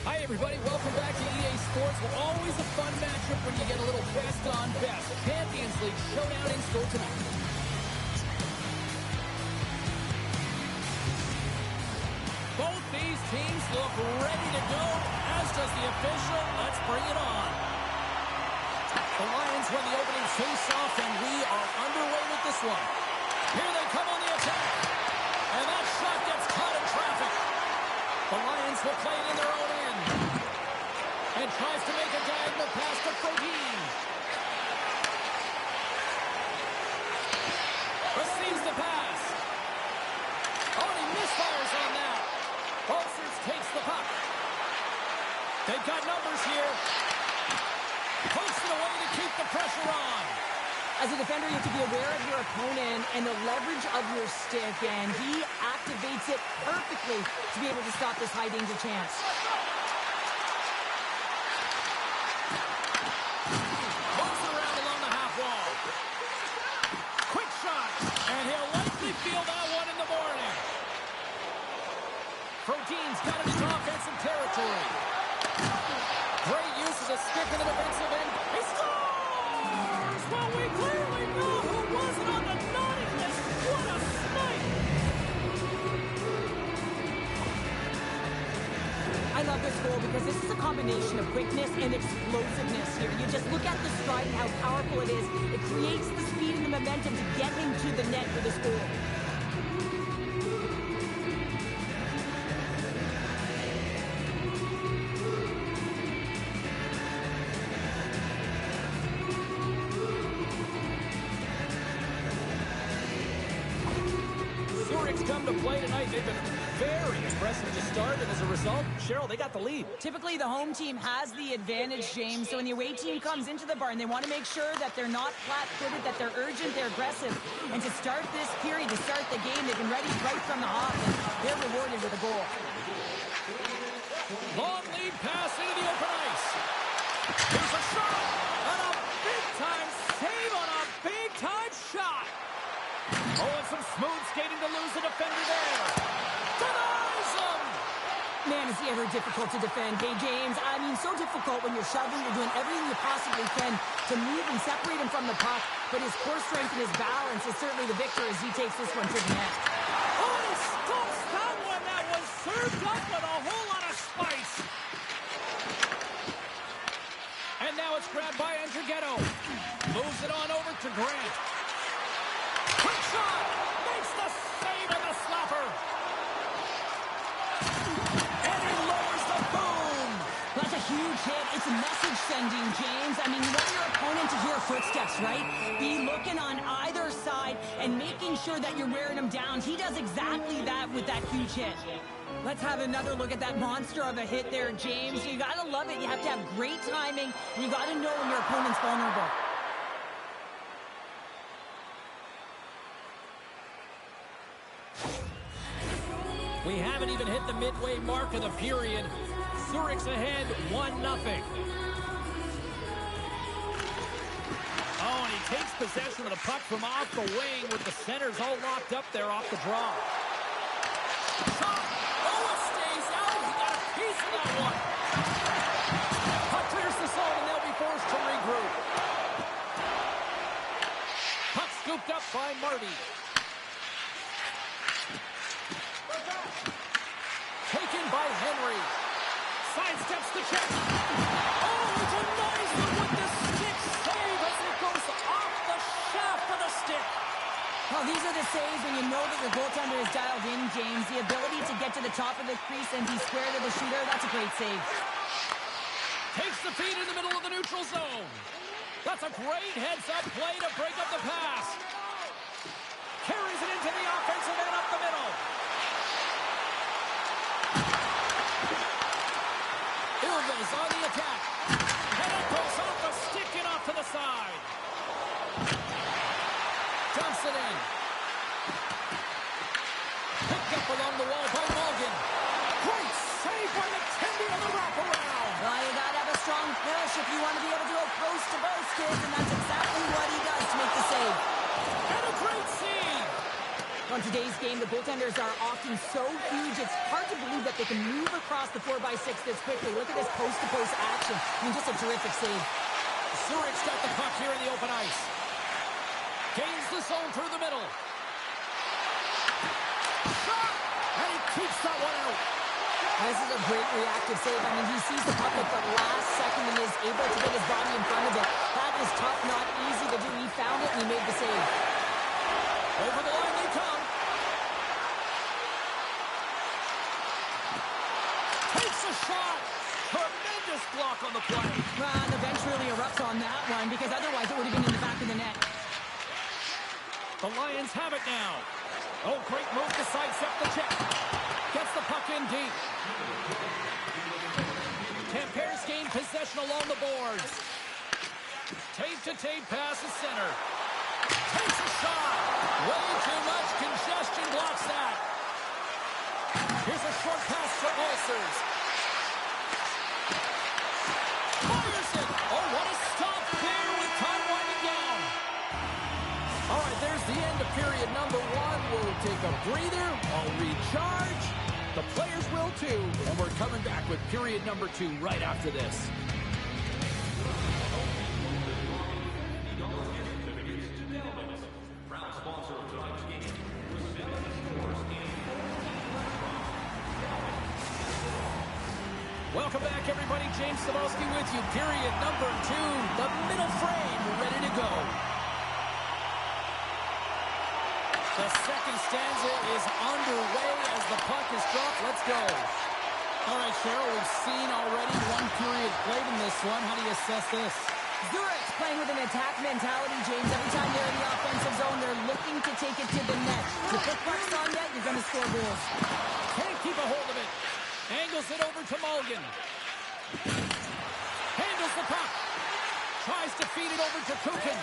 Hi, everybody. Welcome back to EA Sports. Well, always a fun matchup when you get a little best on best. Champions League showdown in store tonight. Both these teams look ready to go, as does the official. Let's bring it on. The Lions win the opening face-off, and we are underway with this one. Here they come on the attack. And that shot gets caught in traffic. The Lions will play it in their own end. And tries to make a diagonal pass to Frodin. Receives the pass. Oh, and he misfires on that. Bolsers takes the puck. They've got numbers here. Pokes it away to keep the pressure on. As a defender, you have to be aware of your opponent and the leverage of your stick, and he activates it perfectly to be able to stop this high-danger chance. Moves around along the half wall. Quick shot, and he'll likely feel that one in the morning. Frodin's got it into offensive territory. Great use of the stick in the defensive end. He scores! Well, we clearly know who wasn't on the naughty list. What a snipe! I love this goal because this is a combination of quickness and explosiveness here. You just look at the stride and how powerful it is. It creates the speed and the momentum to get him to the net for this goal. Zurich's come to play tonight. They've been very impressive to start, and as a result, Cheryl, they got the lead. Typically, the home team has the advantage, James. So when the away team comes into the barn, they want to make sure that they're not flat-footed, that they're urgent, they're aggressive. And to start this period, to start the game, they've been ready right from the hop, and they're rewarded with a goal. Long lead pass into the open ice. Here's a shot, and a big-time save on a big-time shot. Oh, and some smooth skating to lose the defender there. Denies him! Man, is he ever difficult to defend. Hey, James, I mean, so difficult when you're shoving, you're doing everything you possibly can to move and separate him from the puck, but his core strength and his balance is certainly the victor as he takes this one to the net. Oh, he stops that one that was served up with a whole lot of spice. And now it's grabbed by Andrighetto. Moves it on over to Grant. Quick shot! Makes the save on the slapper! And he lowers the boom! That's a huge hit. It's a message sending, James. I mean, you want your opponent to hear footsteps, right? Be looking on either side and making sure that you're wearing him down. He does exactly that with that huge hit. Let's have another look at that monster of a hit there, James. You gotta love it. You have to have great timing, and you gotta know when your opponent's vulnerable. We haven't even hit the midway mark of the period. Zurich's ahead 1-0. Oh, and he takes possession of the puck from off the wing with the centers all locked up there off the draw. Shot! Oh, it stays out. He got a piece of that one. Puck clears the zone, and they'll be forced to regroup. Puck scooped up by Marty. Taken by Henry. Sidesteps the check. Oh, he denies him with the stick save as it goes off the shaft of the stick. Well, these are the saves when you know that your goaltender is dialed in, James. The ability to get to the top of the crease and be square to the shooter, that's a great save. Takes the feed in the middle of the neutral zone. That's a great heads-up play to break up the pass. Carries it into the offensive end up the middle. Ilves on the attack. And it goes off the stick and off to the side. Dumps it in. Picked up along the wall by Morgan. Great save by McKenzie on the wraparound. Well, you gotta have a strong push if you want to be able to go coast to boast, kids, and that's exactly what he does to make the save. And a great save. On today's game, the goaltenders are often so huge, it's hard to believe that they can move across the 4x6 this quickly. Look at this post-to-post action. I mean, just a terrific save. Zurich's got the puck here in the open ice. Gains the zone through the middle. Shot! And he keeps that one out. This is a great reactive save. I mean, he sees the puck at the last second and is able to get his body in front of it. That is tough, not easy to do. He found it and he made the save. Over the line they come. Takes a shot. Tremendous block on the play. Well, the bench really erupts on that one because otherwise it would have been in the back of the net. The Lions have it now. Oh, great move to sidestep the check. Gets the puck in deep. Tampere's gained possession along the boards. Tape-to-tape pass is center. Takes a shot. Way too much congestion blocks that. Here's a short pass to Ulcers. Fires it. Oh, what a stop there with time winding down. All right, there's the end of period number 1. We'll take a breather. I'll recharge. The players will too. And we're coming back with period number 2 right after this. Welcome back, everybody. James Cebulski with you. Period number 2. The middle frame ready to go. The second stanza is underway as the puck is dropped. Let's go. All right, Cheryl, we've seen already 1 period played in this one. How do you assess this? Zurich's playing with an attack mentality, James. Every time they're in the offensive zone, they're looking to take it to the net. If the puck's on net, you're going to score goals. Can't keep a hold of it. Angles it over to Mulligan. Handles the puck. Tries to feed it over to Kukin.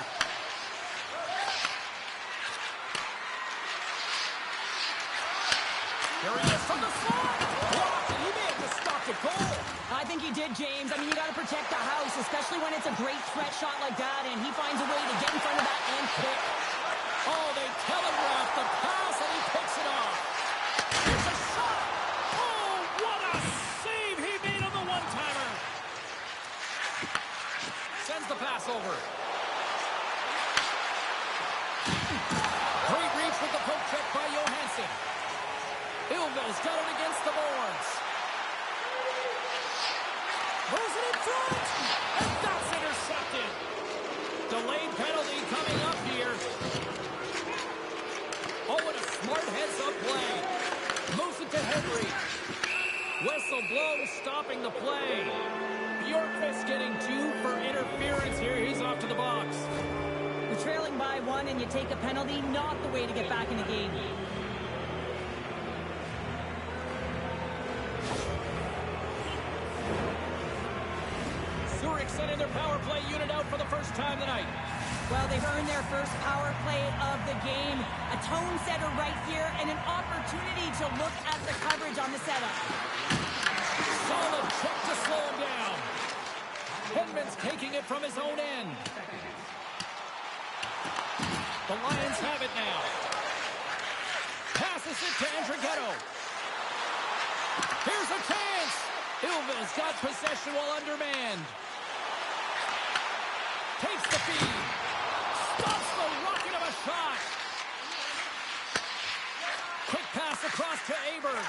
Here he is from the slot. Blocked, and he may have just stopped a goal. I think he did, James. I mean, you got to protect the house, especially when it's a great threat shot like that, and he finds a way to get in front of that and kick. Oh, they telegraph the pass, and he picks it off. Here's a shot. Oh, what a save he made on the one-timer. Sends the pass over. Great reach with the poke check by Johansson. Ilves got it against the boards. Moves it in front. And that's intercepted. Delayed penalty coming up here. Oh, what a smart heads-up play. Moves it to Henry. Whistle blows, stopping the play. Bjorkqvist getting 2 for interference here. He's off to the box. You're trailing by 1 and you take a penalty, not the way to get back in the game. Zurich sending their power play unit out for the first time tonight. Well, they've earned their first power play of the game. A tone setter right here and an opportunity to look at the coverage on the setup. Solid check to slow him down. Hedman's taking it from his own end. The Lions have it now. Passes it to Andrighetto. Here's a chance. Ilves got possession while undermanned. Takes the feed. Stops the rocket of a shot. Quick pass across to Aberg.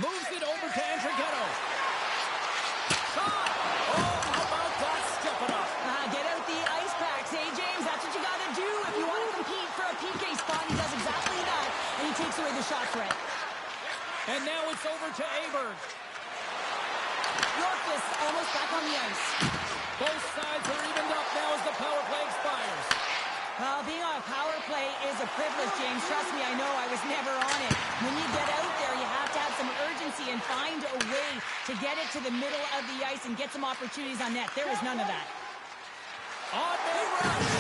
Moves it over to Andrighetto. Shot. Oh, how about that? Step it up. Get out the ice packs, hey, James? That's what you got to do if you want to compete for a PK spot. He does exactly that, and he takes away the shot threat. And now it's over to Aberg. Bjorkqvist almost back on the ice. Both sides are evened up now as the power play expires. Well, being on a power play is a privilege, James. Trust me, I know. I was never on it. When you get out there, you have to have some urgency and find a way to get it to the middle of the ice and get some opportunities on net. There was none of that. On the rush.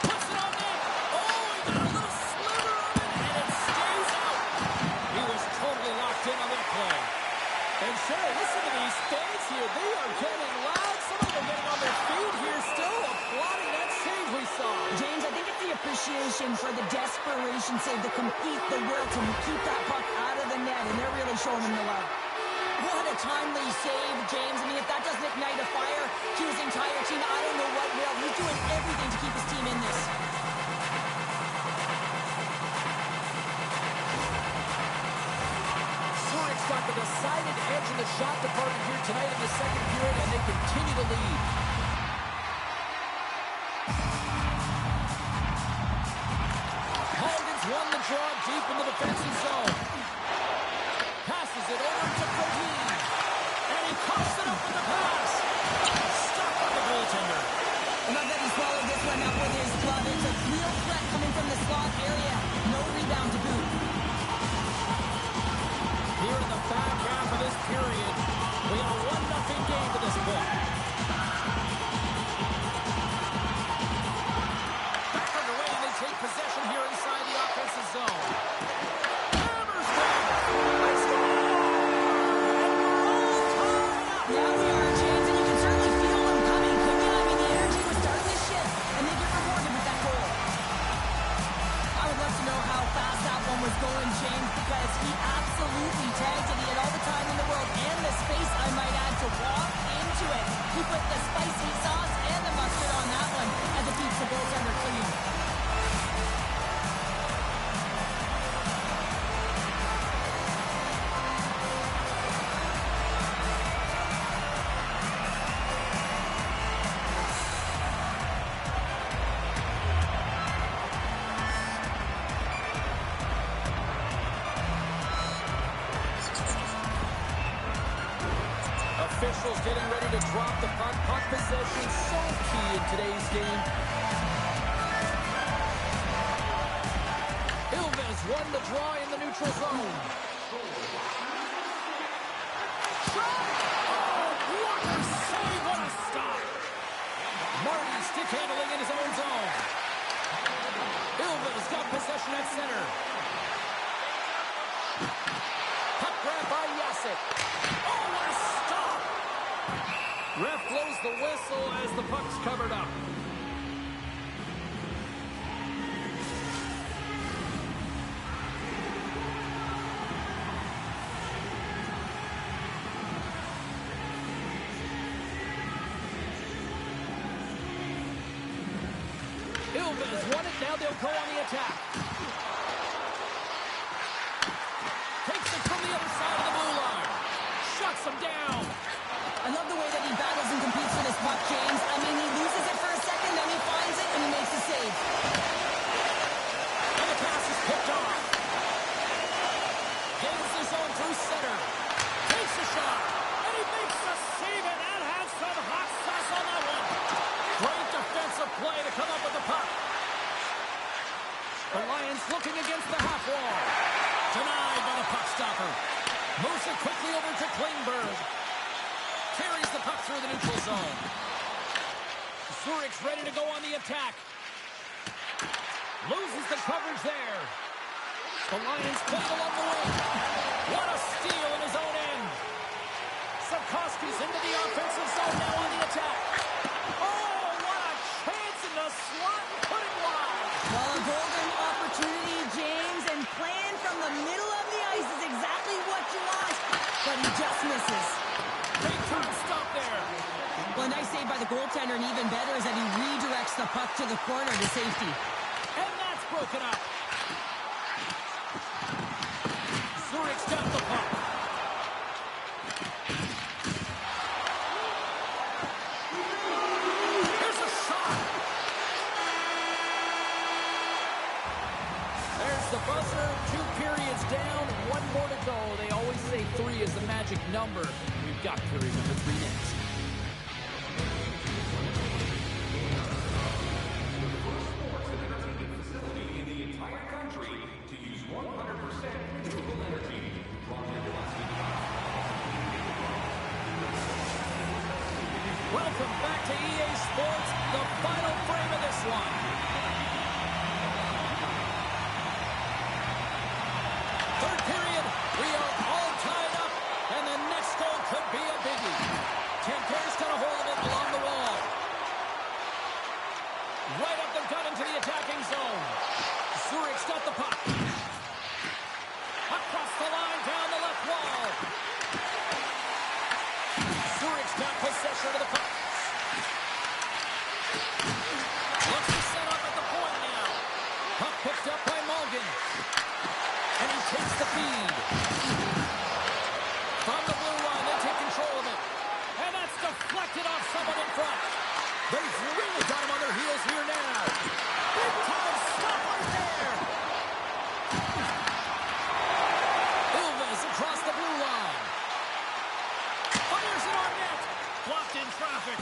Puts it on net. Oh, he got a little sliver of it, and it stays out. He was totally locked in on that play. And sure, listen to these fans here. They are getting loud. Some of them getting on their feet here still, applauding that save we saw. James, I think it's the appreciation for the desperation save, the compete, the will to keep that puck out of the net, and they're really showing him the love. What a timely save, James. I mean, if that doesn't ignite a fire to his entire team, I don't know what will. He's doing everything to keep his team in this. Zurich's got the decided edge in the shot department here tonight in the second period, and they continue to lead. Hogan's won the draw deep in the defensive zone. Passes it over to Protein. And he coughs it up with the pass. Stopped by the goaltender. I love that he swallowed this one up with his glove. It's a real threat coming from the slot area. No rebound to boot. Here in the back half of this period, we have a 1-0 game to this point. Back underway, and they take possession here inside the offensive zone. Hammers down. Let's go! And Yeah, we are, James, and you can certainly feel them coming, couldn't you? I mean, the energy was starting to shift, and they get rewarded with that goal. I would love to know how fast that one was going, James, because he absolutely tagged it. He had all the time in the world and the space, I might add, to walk into it. He put the spicy sauce and the mustard on that one as it beats the goaltender clean. Officials getting ready to drop the puck. Puck possession so key in today's game. Ilves won the draw in the neutral zone. Shot! Oh, what a save! What a stop! Marty stick handling in his own zone. Ilves got possession at center. Puck grab by Yasek. Oh, what a stop! Ref blows the whistle as the puck's covered up. Ilves won it. Now they'll go on the attack. Takes it from the other side of the blue line. Shuts him down. I love the way that he battles and competes for this puck, James. I mean, he loses it for a second, then he finds it, and he makes the save. And the pass is picked off. Gains his own through center. Takes a shot. And he makes the save, and that has some hot sauce on that one. Great defensive play to come up with the puck. The Lions looking against the half wall. Denied by the puck stopper. Moves it quickly over to Klingberg. Carries the puck through the neutral zone. Zurich's ready to go on the attack. Loses the coverage there. The Lions play it along the wing. What a steal in his own end. Sapkowski's into the offensive zone now on the attack. Oh, what a chance in the slot and put it wide. Well, a golden opportunity, James, and playing from the middle of the ice is exactly what you want, but he just misses. Big time stop there. Well, a nice save by the goaltender, and even better is that he redirects the puck to the corner to safety. And that's broken up. Zurich's got the puck. Here's a shot. There's the buzzer. 2 periods down, 1 more to go. They always say 3 is the magic number. We've got period number 3 next. Welcome back to EA Sports, the final frame of this one. Third period, we are all tied up, and the next goal could be a biggie. Tampere's got a hold of it along the wall. Right up the gut into the attacking zone. got the puck. Across the line, down the left wall. Zürich's got possession of the puck. Looks to set up at the point now. Puck picked up by Malgin. And he takes the feed. From the blue line, they take control of it. And that's deflected off someone in front. They've really got him on their heels here now. Big time stop right there. Ilves across the blue line. Fires it on net. Blocked in traffic.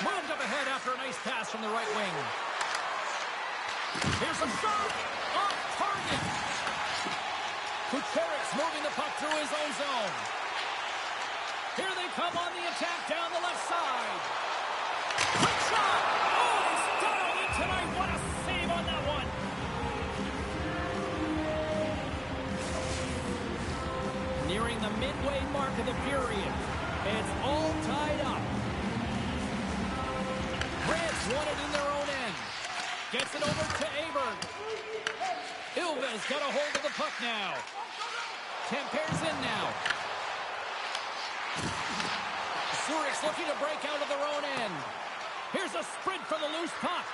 Moved up ahead after a nice pass from the right wing. Here's a shot. Off target. Kucherek's moving the puck through his own zone. Here they come on the attack down the left side. Quick shot. Oh, he's dialed in tonight. What a save on that one. Nearing the midway mark of the period. It's all tied up. Reds won it in their own end. Gets it over to Aberg. Ilves got a hold of the puck now. Tampere's in now. Zürich's looking to break out of their own end. Here's a sprint for the loose puck.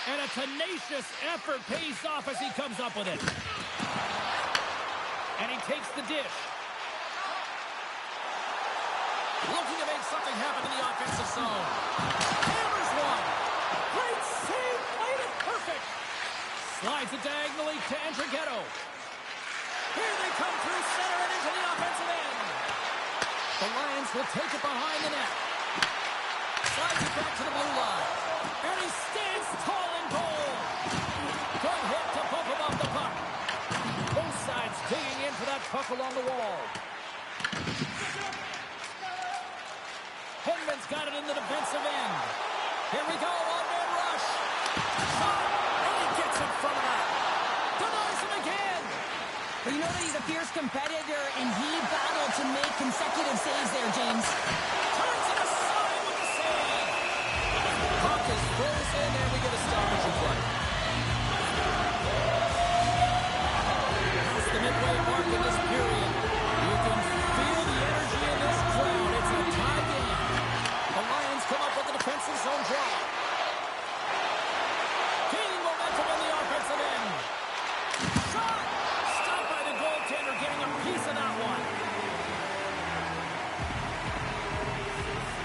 And a tenacious effort pays off as he comes up with it. And he takes the dish. Looking to make something happen in the offensive zone. Hammers one. Great save. Played it perfect. Slides it diagonally to Andrighetto. Here they come through center and into the offensive end. The Lions will take it behind the net. Slides it back to the blue line. And he stands tall in goal. Good hit to bump him off the puck. Both sides digging in for that puck along the wall. Hedman's got it in the defensive end. Here we go, one-man rush. Shot, and he gets in front of that. Denies him again. Well, you know that he's a fierce competitor, and he battled to make consecutive saves there, James. Turns it aside with the save. Puck is frozen, and we get a stoppage in play. That's the midway mark in this period. You can feel the energy in this crowd. It's a tie game. The Lions come up with a defensive zone draw. Gaining momentum in the offensive end. Shot! Stopped by the goaltender, getting a piece of that one.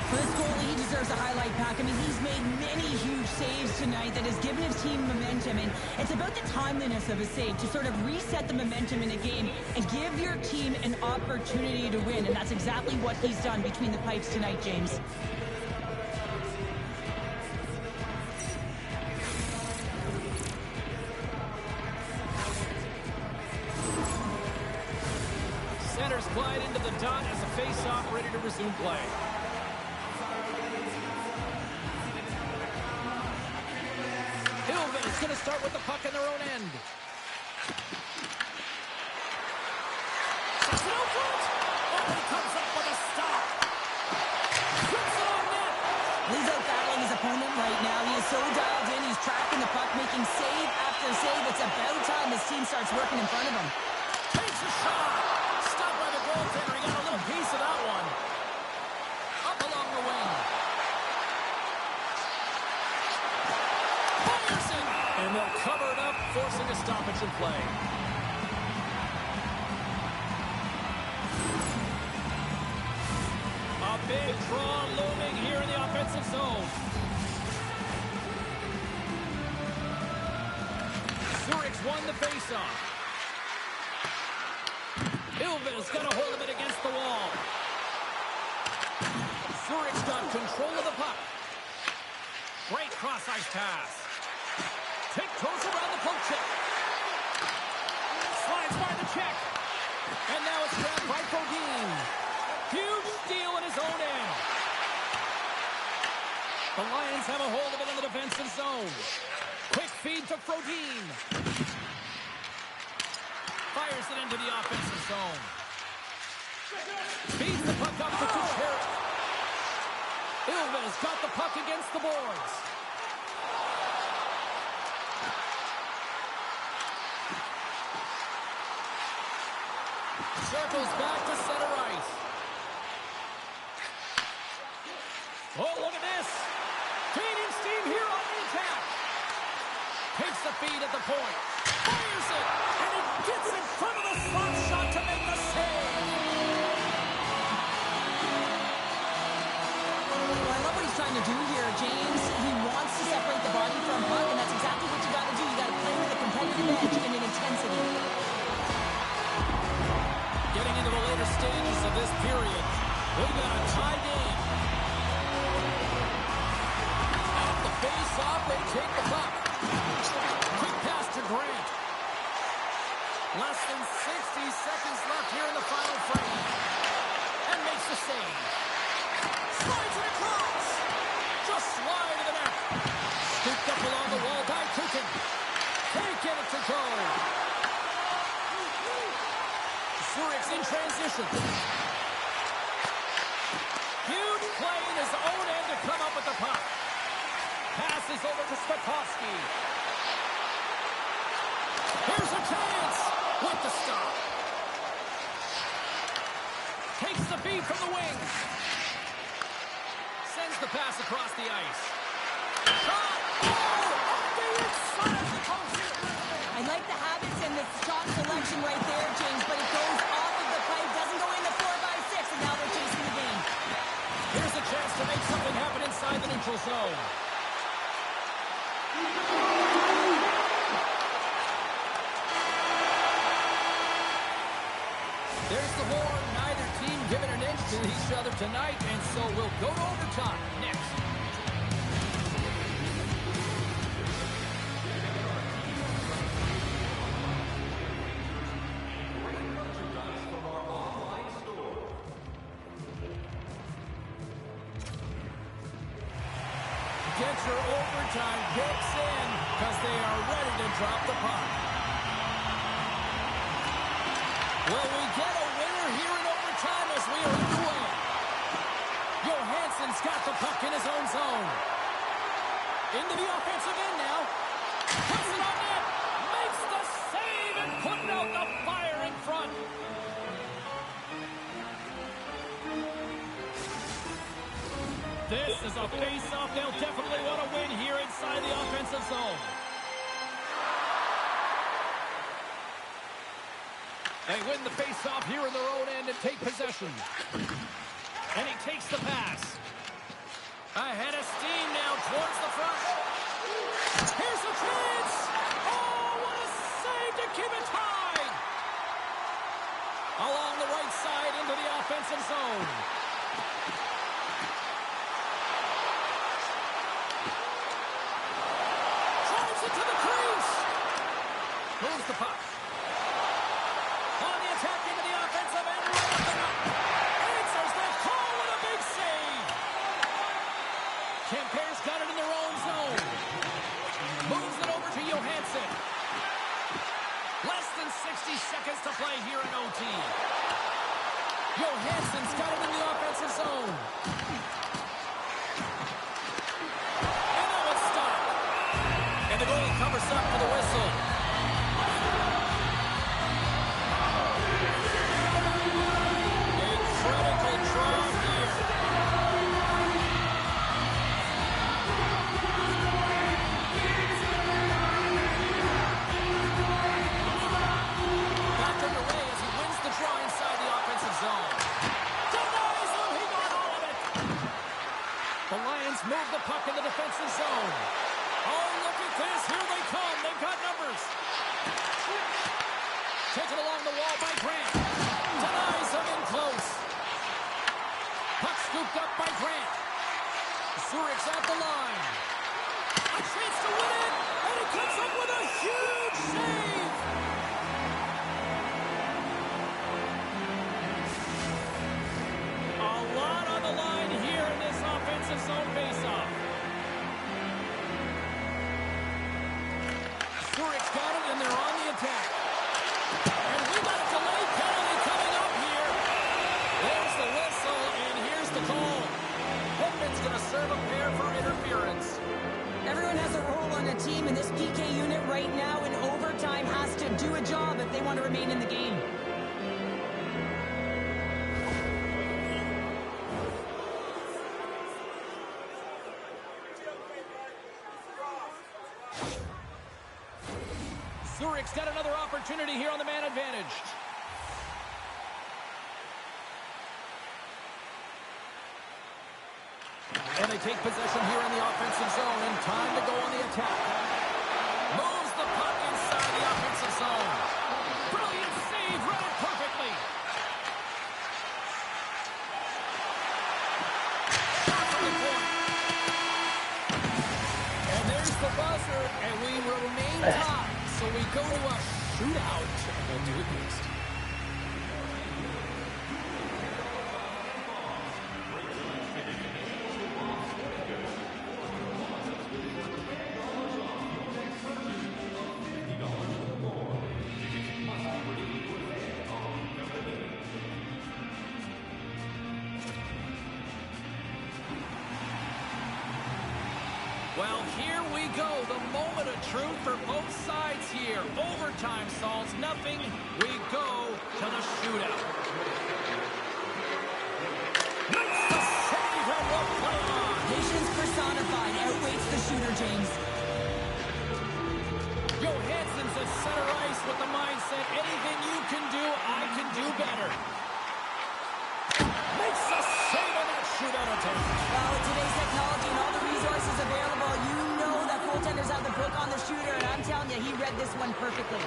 For this goalie, he deserves a highlight pack. I mean, he's made many huge saves tonight that has given his team momentum, and it's about the timeliness of a save to sort of reset the momentum in a game and give your team an opportunity to win, and that's exactly what he's done between the pipes tonight, James. Centers glide into the dot as a face-off ready to resume play. Ilves is going to start with the puck in their own end. Shots it out front. Oh, he comes up with a stop. Puts it on net. He's out battling his opponent right now. He is so dialed in. He's tracking the puck, making save after save. It's about time his team starts working in front of him. Takes a shot. Stopped by the goaltender. He got a little piece of that one. Up along the wing. Fires it. And they'll cover it up, forcing a stoppage in play. A big draw looming here in the offensive zone. Zürich's won the faceoff. Ilves got a hold of it against the wall. Zürich's got control of the puck. Great cross-ice pass. Tiptoes around the poke check. Slides by the check. And now it's grabbed by Frodin. Huge steal in his own end. The Lions have a hold of it in the defensive zone. Quick feed to Frodin. Fires it into the offensive zone. Feeds the puck up to Kucherek. Ilves got the puck against the boards. circles back to center ice. Oh, look at this. Gaining steam here on the attack. Takes the feed at the point. Fires it. And he gets in front of the slot shot to make the save. Well, I love what he's trying to do here, James. He wants to separate the body from puck, and that's exactly what you got to do. You got to play with a competitive edge and an intensity. Getting into the later stages of this period, we've got a tie game. At the face-off, they take the puck. Quick pass to Grant. Less than 60 seconds left here in the final frame. And makes the save. Slides it across. Just slide to the net. Scooped up along the wall by Kukin. Can't get it to go. Zurich's in transition. Huge play in his own end to come up with the puck. Passes over to Spakowski. Here's a chance with the stop. Takes the feed from the wing. Sends the pass across the ice. Shot! Oh! Up the inside of the post. I like the habits and the shot selection right there, James, but it goes off of the pipe, doesn't go in the 4x6, and now they're chasing the game. Here's a chance to make something happen inside the neutral zone. There's the horn. Neither team giving an inch to each other tonight, and so we'll go to overtime next. Get your overtime picks in because they are ready to drop the puck. Will we get a winner here in overtime as we are underway? Johansson's got the puck in his own zone. Into the offensive end now. Puts it on net. Makes the save and putting out the fire in front. This is a face-off they'll definitely want to win here inside the offensive zone. They win the face-off here in their own end and take possession. And he takes the pass. Ahead of steam now towards the front. Here's a chance. Oh, what a save to keep it tied. Along the right side into the offensive zone. Drives it to the crease. Moves the puck. On the attack into the offensive end. Right up the net. Answers that call with a big save. Tampere's got it in their own zone. Moves it over to Johansson. Less than 60 seconds to play here in OT. Johansson's got it in the offensive zone. And now it's stopped. And the goalie covers up for the whistle. A critical draw here. Back underway as he wins the draw inside the offensive zone. Denies him, he got all of it. The Lions move the puck in the defensive zone. Oh, look at this, here they come, they've got numbers. Taken along the wall by Grant. Denies him in close. Puck scooped up by Grant. Zurich's at the line. A chance to win it, and he comes up with a huge save. A lot on the line here in this offensive zone faceoff. Zurich's got it, and they're on the attack. And we got a delayed penalty coming up here. There's the whistle, and here's the call. Hoffman's going to serve a pair for interference. Everyone has a role on a team, and this PK unit right now in overtime has to do a job if they want to remain in the game. Zurich's got another opportunity here on the man advantage. And they take possession here in the offensive zone, and time to go on the attack. Moves the puck inside the offensive zone. Brilliant save, read it perfectly. And there's the buzzer, and we remain tied. So we go to a shootout. We'll do it next. Well, here we go. The moment of truth for both sides here. Overtime solves nothing. We go to the shootout. Makes the save and will play on. Patience personified outweighs the shooter, James. Johansson's at center ice with the mindset, anything you can do, I can do better. Makes the save on that shootout attempt. Well, with today's technology and all the resources available, you know that goaltenders have the book on the shooter, and I'm telling you, he read this one perfectly.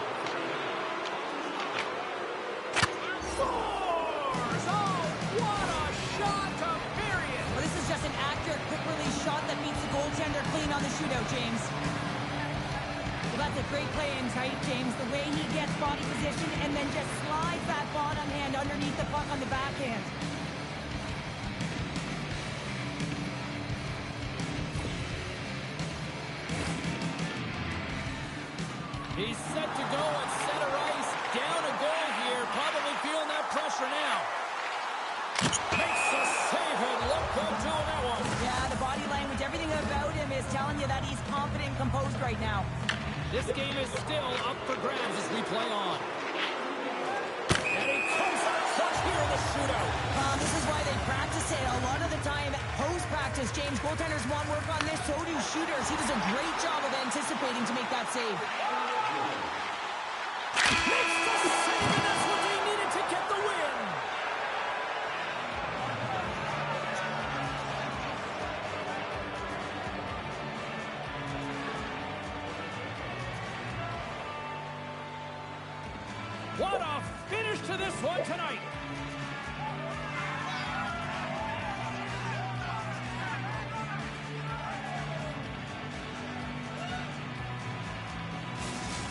Scores! Oh, what a shot to bury it! Well, this is just an accurate, quick-release shot that beats the goaltender clean on the shootout, James. Well, that's a great play in tight, James. The way he gets body position and then just slides that bottom hand underneath the puck on the backhand. He's set to go at center ice. Down a goal here. Probably feeling that pressure now. Makes the save and look good doing that one. Yeah, the body language, everything about him is telling you that he's confident and composed right now. This game is still up for grabs as we play on. And he comes to the clutch here in the shootout. This is why they practice it. A lot of the time, post-practice, James, goaltenders want work on this, so do shooters. He does a great job of anticipating to make that save. Makes the save, and that's what they needed to get the win. What a finish to this one tonight.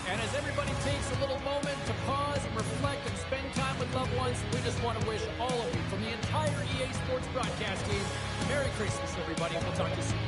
And as everybody takes a little moment to pause and reflect and spend time with loved ones, we just want to wish all of you from the entire EA Sports broadcast team, Merry Christmas, everybody, and we'll talk to you soon.